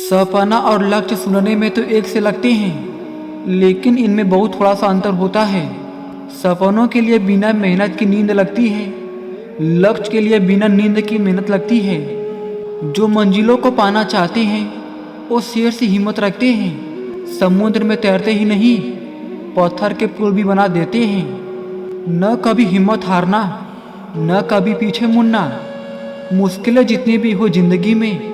सपना और लक्ष्य सुनने में तो एक से लगते हैं, लेकिन इनमें बहुत थोड़ा सा अंतर होता है। सपनों के लिए बिना मेहनत की नींद लगती है, लक्ष्य के लिए बिना नींद की मेहनत लगती है। जो मंजिलों को पाना चाहते हैं वो शेर से हिम्मत रखते हैं। समुद्र में तैरते ही नहीं, पत्थर के पुल भी बना देते हैं। न कभी हिम्मत हारना, न कभी पीछे मुड़ना। मुश्किलें जितनी भी हो जिंदगी में,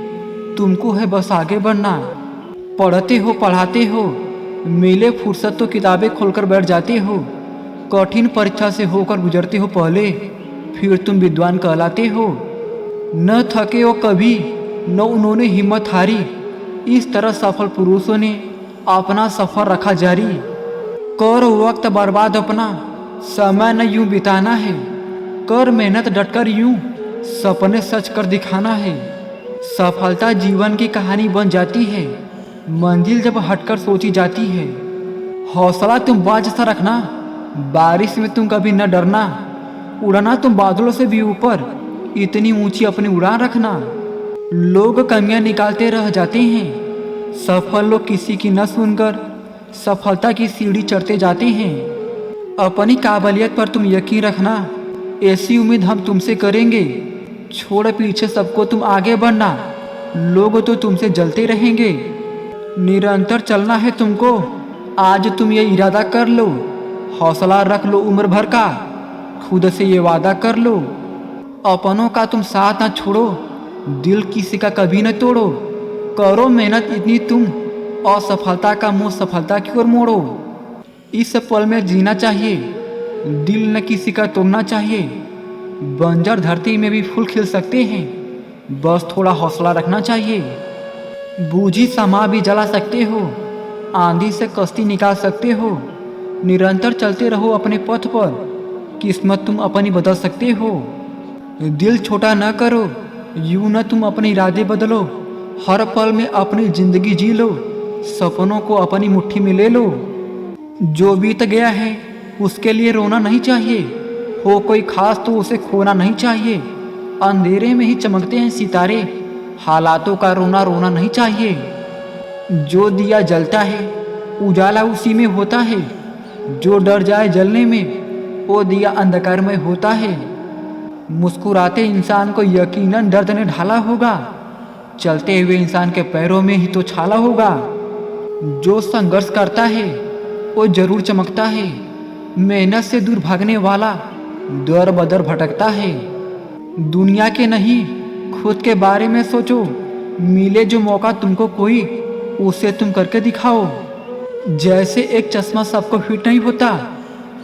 तुमको है बस आगे बढ़ना। पढ़ते हो पढ़ाते हो, मिले फुर्सत तो किताबें खोलकर बैठ जाते हो। कठिन परीक्षा से होकर गुजरते हो पहले, फिर तुम विद्वान कहलाते हो। न थके हो कभी, न उन्होंने हिम्मत हारी। इस तरह सफल पुरुषों ने अपना सफर रखा जारी। कर वक्त बर्बाद अपना, समय न यूं बिताना है। कर मेहनत डटकर यूं, सपने सच कर दिखाना है। सफलता जीवन की कहानी बन जाती है, मंजिल जब हटकर सोची जाती है। हौसला तुम बाज सा रखना, बारिश में तुम कभी न डरना। उड़ना तुम बादलों से भी ऊपर, इतनी ऊंची अपनी उड़ान रखना। लोग कमियां निकालते रह जाते हैं, सफल लोग किसी की न सुनकर सफलता की सीढ़ी चढ़ते जाते हैं। अपनी काबिलियत पर तुम यकीन रखना, ऐसी उम्मीद हम तुमसे करेंगे। छोड़ पीछे सबको तुम आगे बढ़ना, लोग तो तुमसे जलते रहेंगे। निरंतर चलना है तुमको, आज तुम ये इरादा कर लो। हौसला रख लो उम्र भर का, खुद से ये वादा कर लो। अपनों का तुम साथ ना छोड़ो, दिल किसी का कभी न तोड़ो। करो मेहनत इतनी तुम, असफलता का मुंह सफलता की ओर मोड़ो। इस पल में जीना चाहिए, दिल न किसी का तोड़ना चाहिए। बंजर धरती में भी फूल खिल सकते हैं, बस थोड़ा हौसला रखना चाहिए। बूझी समा भी जला सकते हो, आंधी से कश्ती निकाल सकते हो। निरंतर चलते रहो अपने पथ पर, किस्मत तुम अपनी बदल सकते हो। दिल छोटा न करो, यूं न तुम अपने इरादे बदलो। हर पल में अपनी जिंदगी जी लो, सपनों को अपनी मुट्ठी में ले लो। जो बीत गया है उसके लिए रोना नहीं चाहिए, हो कोई खास तो उसे खोना नहीं चाहिए। अंधेरे में ही चमकते हैं सितारे, हालातों का रोना रोना नहीं चाहिए। जो दिया जलता है उजाला उसी में होता है, जो डर जाए जलने में वो दिया अंधकार में होता है। मुस्कुराते इंसान को यकीनन दर्द ने ढाला होगा, चलते हुए इंसान के पैरों में ही तो छाला होगा। जो संघर्ष करता है वो जरूर चमकता है, मेहनत से दूर भागने वाला दर बदर भटकता है। दुनिया के नहीं खुद के बारे में सोचो, मिले जो मौका तुमको कोई उसे तुम करके दिखाओ। जैसे एक चश्मा सबको फिट नहीं होता,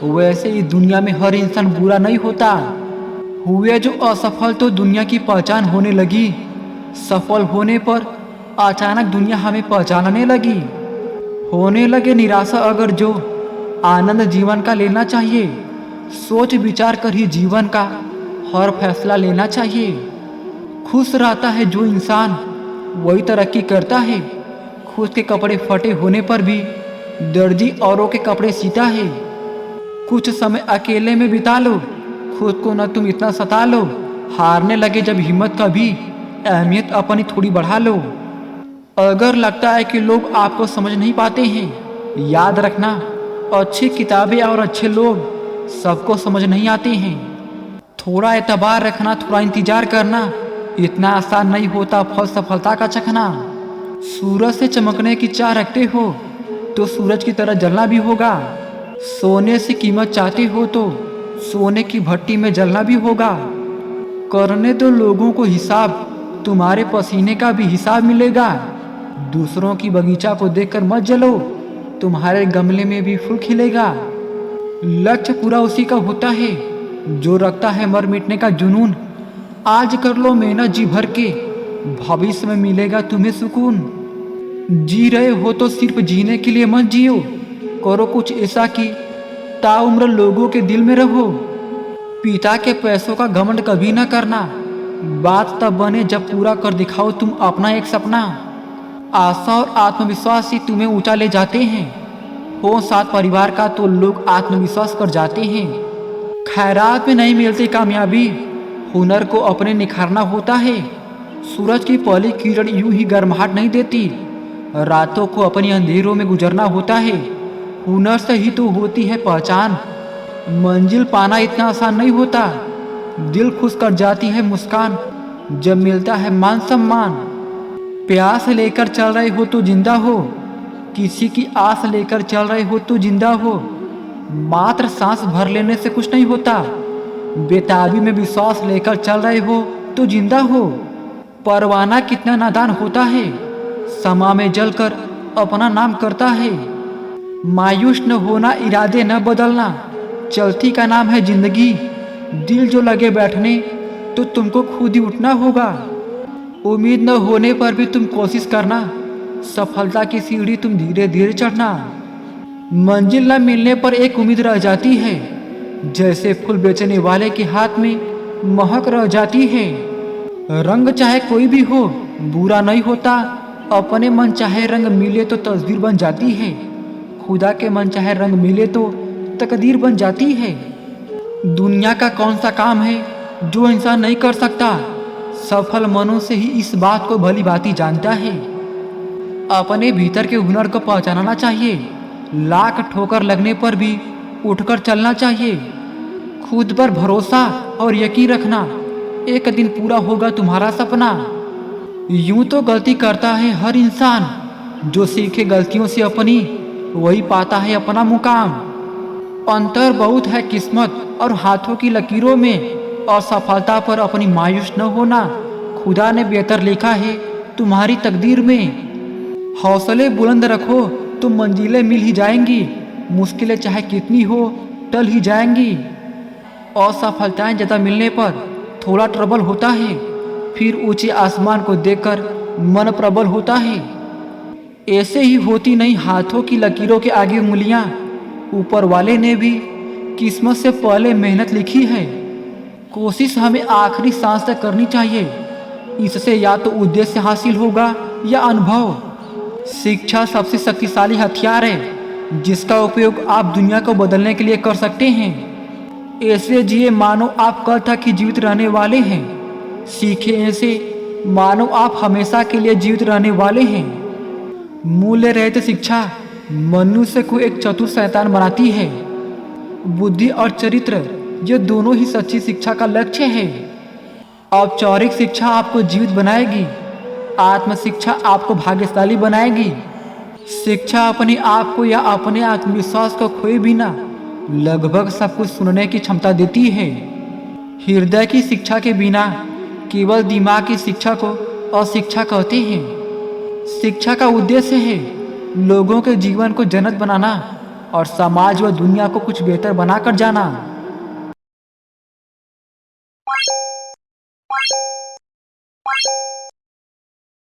वैसे ही दुनिया में हर इंसान बुरा नहीं होता। हुए जो असफल तो दुनिया की पहचान होने लगी, सफल होने पर अचानक दुनिया हमें पहचानने लगी। होने लगे निराशा अगर जो, आनंद जीवन का लेना चाहिए। सोच विचार कर ही जीवन का हर फैसला लेना चाहिए। खुश रहता है जो इंसान वही तरक्की करता है। खुद के कपड़े फटे होने पर भी दर्जी औरों के कपड़े सीता है। कुछ समय अकेले में बिता लो, खुद को न तुम इतना सता लो। हारने लगे जब हिम्मत का भी अहमियत अपनी थोड़ी बढ़ा लो। अगर लगता है कि लोग आपको समझ नहीं पाते हैं, याद रखना अच्छी किताबें और अच्छे लोग सबको समझ नहीं आते हैं। थोड़ा एतबार रखना, थोड़ा इंतजार करना, इतना आसान नहीं होता फल सफलता का चखना। सूरज से चमकने की चाह रखते हो तो सूरज की तरह जलना भी होगा। सोने से कीमत चाहते हो तो सोने की भट्टी में जलना भी होगा। करने दो लोगों को हिसाब, तुम्हारे पसीने का भी हिसाब मिलेगा। दूसरों की बगीचा को देखकर मत जलो, तुम्हारे गमले में भी फूल खिलेगा। लक्ष्य पूरा उसी का होता है जो रखता है मर मिटने का जुनून। आज कर लो मेहनत जी भर के, भविष्य में मिलेगा तुम्हें सुकून। जी रहे हो तो सिर्फ जीने के लिए मत जियो, करो कुछ ऐसा कि ताउम्र लोगों के दिल में रहो। पिता के पैसों का घमंड कभी ना करना, बात तब बने जब पूरा कर दिखाओ तुम अपना एक सपना। आशा और आत्मविश्वास ही तुम्हें ऊंचा ले जाते हैं, हो साथ परिवार का तो लोग आत्मविश्वास कर जाते हैं। खैरात में नहीं मिलती कामयाबी, हुनर को अपने निखारना होता है। सूरज की पहली किरण यूं ही गर्माहट नहीं देती। रातों को अपनी अंधेरों में गुजरना होता है। हुनर से ही तो होती है पहचान। मंजिल पाना इतना आसान नहीं होता। दिल खुश कर जाती है मुस्कान जब मिलता है मान सम्मान। प्यास लेकर चल रहे हो तो जिंदा हो, किसी की आस लेकर चल रहे हो तो जिंदा हो। मात्र सांस भर लेने से कुछ नहीं होता, बेताबी में विश्वास लेकर चल रहे हो तो जिंदा हो। परवाना कितना नादान होता है, समा में जलकर अपना नाम करता है। मायूस न होना, इरादे न बदलना, चलती का नाम है जिंदगी। दिल जो लगे बैठने तो तुमको खुद ही उठना होगा। उम्मीद न होने पर भी तुम कोशिश करना, सफलता की सीढ़ी तुम धीरे धीरे चढ़ना। मंजिल न मिलने पर एक उम्मीद रह जाती है, जैसे फूल बेचने वाले के हाथ में महक रह जाती है। रंग चाहे कोई भी हो बुरा नहीं होता, अपने मन चाहे रंग मिले तो तस्वीर बन जाती है। खुदा के मन चाहे रंग मिले तो तकदीर बन जाती है। दुनिया का कौन सा काम है जो इंसान नहीं कर सकता, सफल मनुष्य ही इस बात को भली भांति जानता है। अपने भीतर के हुनर को पहचानना चाहिए, लाख ठोकर लगने पर भी उठकर चलना चाहिए। खुद पर भरोसा और यकीन रखना, एक दिन पूरा होगा तुम्हारा सपना। यूं तो गलती करता है हर इंसान, जो सीखे गलतियों से अपनी वही पाता है अपना मुकाम। अंतर बहुत है किस्मत और हाथों की लकीरों में, और सफलता पर अपनी मायूस न होना, खुदा ने बेहतर लिखा है तुम्हारी तकदीर में। हौसले बुलंद रखो तो मंजिलें मिल ही जाएंगी, मुश्किलें चाहे कितनी हो टल ही जाएंगी। असफलताएं ज़्यादा मिलने पर थोड़ा ट्रबल होता है, फिर ऊंचे आसमान को देखकर मन प्रबल होता है। ऐसे ही होती नहीं हाथों की लकीरों के आगे उंगलियां, ऊपर वाले ने भी किस्मत से पहले मेहनत लिखी है। कोशिश हमें आखिरी सांस तक करनी चाहिए, इससे या तो उद्देश्य हासिल होगा या अनुभव। शिक्षा सबसे शक्तिशाली हथियार है, जिसका उपयोग आप दुनिया को बदलने के लिए कर सकते हैं। ऐसे जिए मानो आप कल तक ही जीवित रहने वाले हैं, सीखे ऐसे मानो आप हमेशा के लिए जीवित रहने वाले हैं। मूल्य रहित शिक्षा मनुष्य को एक चतुर शैतान बनाती है। बुद्धि और चरित्र ये दोनों ही सच्ची शिक्षा का लक्ष्य है। औपचारिक शिक्षा आपको जीवित बनाएगी, आत्म शिक्षा आपको भाग्यशाली बनाएगी। शिक्षा अपने आप को या अपने आत्मविश्वास को खोए बिना लगभग सब कुछ सुनने की क्षमता देती है। हृदय की शिक्षा के बिना केवल दिमाग की शिक्षा को अशिक्षा कहते हैं। शिक्षा का उद्देश्य है लोगों के जीवन को जन्नत बनाना और समाज व दुनिया को कुछ बेहतर बनाकर जाना।